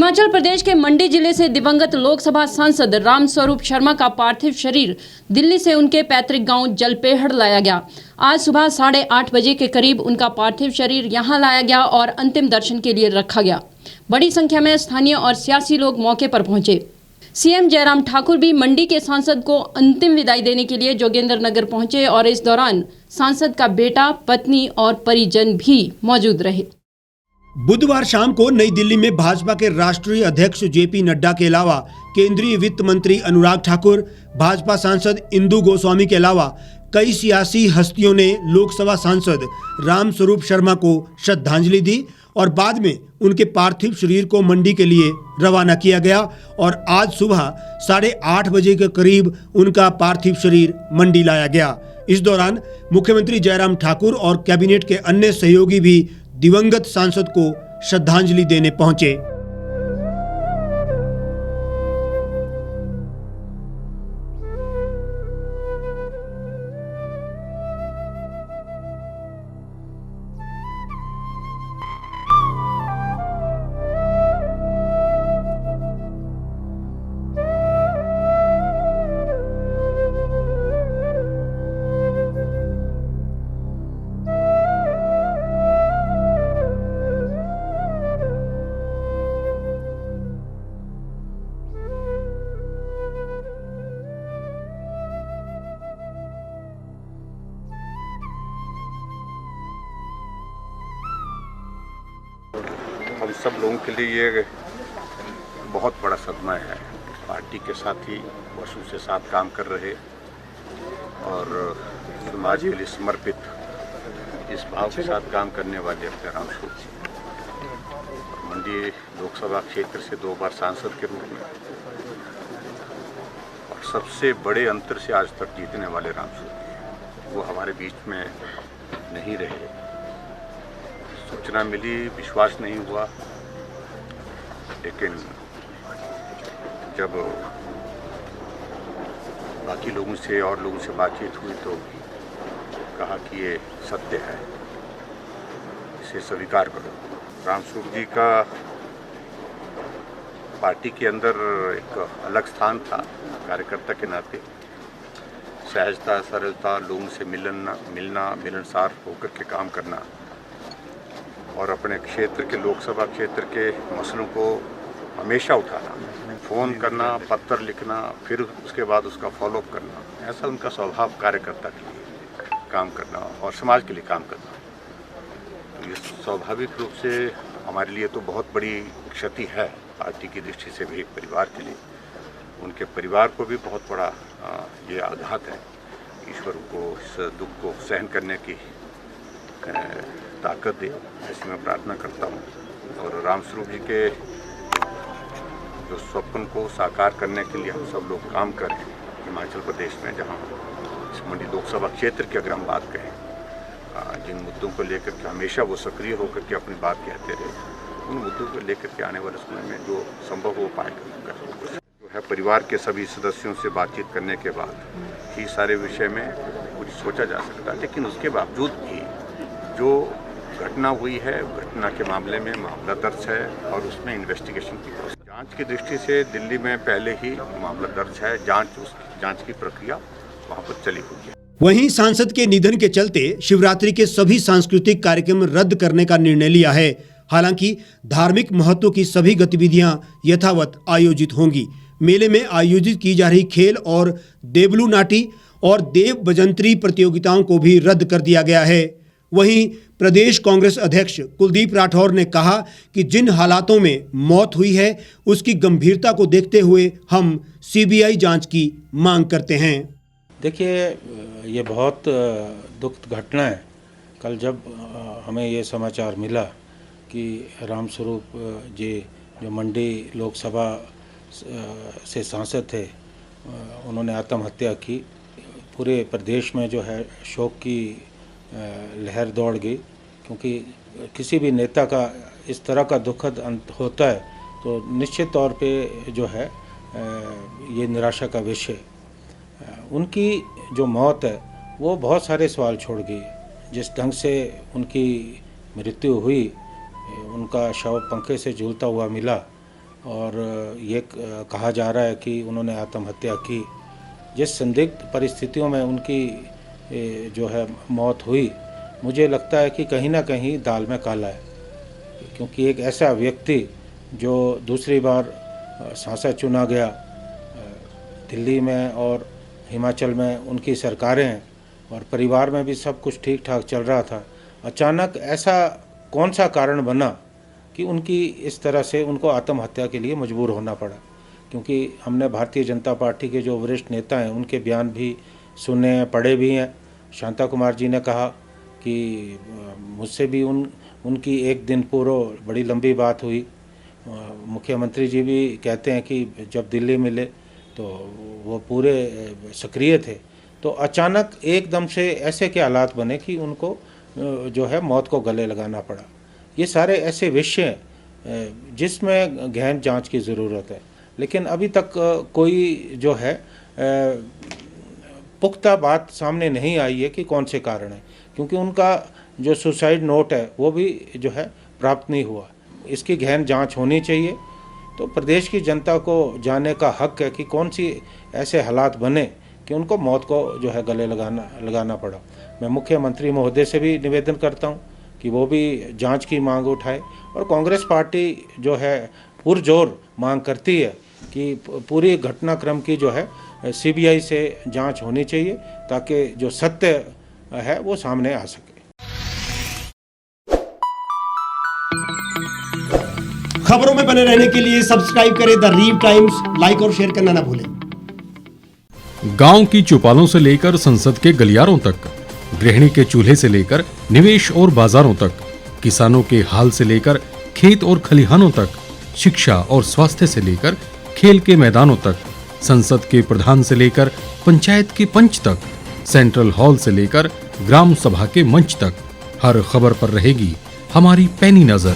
हिमाचल प्रदेश के मंडी जिले से दिवंगत लोकसभा सांसद रामस्वरूप शर्मा का पार्थिव शरीर दिल्ली से उनके पैतृक गांव जलपेहड़ लाया गया। आज सुबह 8:30 बजे के करीब उनका पार्थिव शरीर यहां लाया गया और अंतिम दर्शन के लिए रखा गया। बड़ी संख्या में स्थानीय और सियासी लोग मौके पर पहुंचे। सीएम जयराम ठाकुर भी मंडी के सांसद को अंतिम विदाई देने के लिए जोगिंद्रनगर पहुंचे और इस दौरान सांसद का बेटा, पत्नी और परिजन भी मौजूद रहे। बुधवार शाम को नई दिल्ली में भाजपा के राष्ट्रीय अध्यक्ष जेपी नड्डा के अलावा केंद्रीय वित्त मंत्री अनुराग ठाकुर, भाजपा सांसद इंदु गोस्वामी के अलावा कई सियासी हस्तियों ने लोकसभा सांसद रामस्वरूप शर्मा को श्रद्धांजलि दी और बाद में उनके पार्थिव शरीर को मंडी के लिए रवाना किया गया और आज सुबह 8:30 बजे के करीब उनका पार्थिव शरीर मंडी लाया गया। इस दौरान मुख्यमंत्री जयराम ठाकुर और कैबिनेट के अन्य सहयोगी भी दिवंगत सांसद को श्रद्धांजलि देने पहुंचे। हम सब लोगों के लिए ये बहुत बड़ा सदमा है। पार्टी के साथ ही वर्षों से साथ काम कर रहे और समाज के लिए समर्पित इस भाव के साथ काम करने वाले अपने रामस्वरूप जी मंडी लोकसभा क्षेत्र से 2 बार सांसद के रूप में और सबसे बड़े अंतर से आज तक जीतने वाले रामस्वरूप जी वो हमारे बीच में नहीं रहे। सूचना मिली, विश्वास नहीं हुआ, लेकिन जब बाकी लोगों से और लोगों से बातचीत हुई तो कहा कि ये सत्य है, इसे स्वीकार करो। रामस्वरूप जी का पार्टी के अंदर एक अलग स्थान था। कार्यकर्ता के नाते सहजता, सरलता, लोगों से मिलना, मिलनसार होकर के काम करना और अपने क्षेत्र के लोकसभा क्षेत्र के मसलों को हमेशा उठाना, फ़ोन करना, पत्र लिखना, फिर उसके बाद उसका फॉलोअप करना, ऐसा उनका स्वभाव कार्यकर्ता के लिए काम करना और समाज के लिए काम करना। तो ये स्वाभाविक रूप से हमारे लिए तो बहुत बड़ी क्षति है पार्टी की दृष्टि से भी, एक परिवार के लिए। उनके परिवार को भी बहुत बड़ा ये आघात है। ईश्वर को इस दुख को सहन करने की ताकत दे, ऐसी मैं प्रार्थना करता हूँ। और रामस्वरूप जी के जो स्वप्न को साकार करने के लिए हम सब लोग काम करें हिमाचल प्रदेश में, जहाँ इस मंडी लोकसभा क्षेत्र की अगर हम बात करें, जिन मुद्दों को लेकर के हमेशा वो सक्रिय होकर के अपनी बात कहते रहे, उन मुद्दों को लेकर के आने वाले समय में जो संभव हो पाएगा जो है परिवार के सभी सदस्यों से बातचीत करने के बाद ही सारे विषय में कुछ सोचा जा सकता है। लेकिन उसके बावजूद भी जो घटना हुई है, घटना के मामले में मामला दर्ज है और उसमें इन्वेस्टिगेशन की जांच की दृष्टि से दिल्ली में पहले ही मामला दर्ज है। जांच की प्रक्रिया वहां पर चली हुई है। वहीं सांसद के निधन के चलते शिवरात्रि के सभी सांस्कृतिक कार्यक्रम रद्द करने का निर्णय लिया है। हालांकि धार्मिक महत्व की सभी गतिविधियां यथावत आयोजित होंगी। मेले में आयोजित की जा रही खेल और देवलू नाटी और देव बजंतरी प्रतियोगिताओं को भी रद्द कर दिया गया है। वहीं प्रदेश कांग्रेस अध्यक्ष कुलदीप राठौर ने कहा कि जिन हालातों में मौत हुई है उसकी गंभीरता को देखते हुए हम सीबीआई जांच की मांग करते हैं। देखिए, ये बहुत दुखद घटना है। कल जब हमें ये समाचार मिला कि रामस्वरूप जी जो मंडी लोकसभा से सांसद थे, उन्होंने आत्महत्या की, पूरे प्रदेश में जो है शोक की लहर दौड़ गई, क्योंकि किसी भी नेता का इस तरह का दुखद अंत होता है तो निश्चित तौर पे जो है ये निराशा का विषय। उनकी जो मौत है वो बहुत सारे सवाल छोड़ गई। जिस ढंग से उनकी मृत्यु हुई, उनका शव पंखे से झूलता हुआ मिला, और ये कहा जा रहा है कि उन्होंने आत्महत्या की। जिस संदिग्ध परिस्थितियों में उनकी जो है मौत हुई, मुझे लगता है कि कहीं ना कहीं दाल में काला है, क्योंकि एक ऐसा व्यक्ति जो दूसरी बार सांसद चुना गया, दिल्ली में और हिमाचल में उनकी सरकारें हैं और परिवार में भी सब कुछ ठीक ठाक चल रहा था, अचानक ऐसा कौन सा कारण बना कि उनकी इस तरह से उनको आत्महत्या के लिए मजबूर होना पड़ा। क्योंकि हमने भारतीय जनता पार्टी के जो वरिष्ठ नेता हैं उनके बयान भी सुने हैं, पढ़े भी हैं। शांता कुमार जी ने कहा कि मुझसे भी उनकी एक दिन पूर्व बड़ी लंबी बात हुई। मुख्यमंत्री जी भी कहते हैं कि जब दिल्ली मिले तो वो पूरे सक्रिय थे, तो अचानक एकदम से ऐसे के हालात बने कि उनको जो है मौत को गले लगाना पड़ा। ये सारे ऐसे विषय जिसमें गहन जांच की ज़रूरत है, लेकिन अभी तक कोई जो है पुख्ता बात सामने नहीं आई है कि कौन से कारण है, क्योंकि उनका जो सुसाइड नोट है वो भी जो है प्राप्त नहीं हुआ। इसकी गहन जांच होनी चाहिए। तो प्रदेश की जनता को जानने का हक है कि कौन सी ऐसे हालात बने कि उनको मौत को जो है गले लगाना पड़ा। मैं मुख्यमंत्री महोदय से भी निवेदन करता हूं कि वो भी जांच की मांग उठाए, और कांग्रेस पार्टी जो है पुरजोर मांग करती है कि पूरी घटनाक्रम की जो है सीबीआई से जांच होनी चाहिए, ताकि जो सत्य है वो सामने आ सके। खबरों में बने रहने के लिए सब्सक्राइब करें द रीव टाइम्स, लाइक और शेयर करना ना भूलें। गांव की चौपालों से लेकर संसद के गलियारों तक, गृहिणी के चूल्हे से लेकर निवेश और बाजारों तक, किसानों के हाल से लेकर खेत और खलिहानों तक, शिक्षा और स्वास्थ्य से लेकर खेल के मैदानों तक, संसद के प्रधान से लेकर पंचायत के पंच तक, सेंट्रल हॉल से लेकर ग्राम सभा के मंच तक, हर खबर पर रहेगी हमारी पैनी नजर।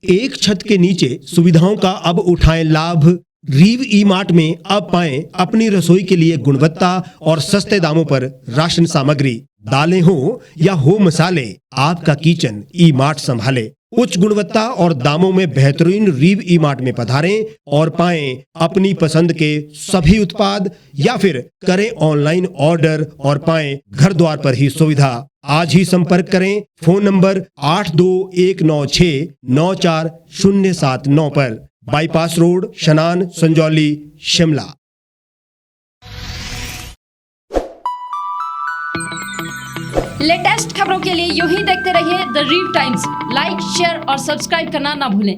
एक छत के नीचे सुविधाओं का अब उठाएं लाभ। रीव ई मार्ट में अब पाएं अपनी रसोई के लिए गुणवत्ता और सस्ते दामों पर राशन सामग्री। दालें हो या हो मसाले, आपका किचन ई मार्ट संभाले। उच्च गुणवत्ता और दामों में बेहतरीन रीव ई मार्ट में पधारें और पाएं अपनी पसंद के सभी उत्पाद, या फिर करें ऑनलाइन ऑर्डर और पाएं घर द्वार पर ही सुविधा। आज ही संपर्क करें फोन नंबर 8219694079 पर, बाईपास रोड, शनान, संजौली, शिमला। लेटेस्ट खबरों के लिए यूं ही देखते रहिए द रीव टाइम्स। लाइक, शेयर और सब्सक्राइब करना ना भूलें।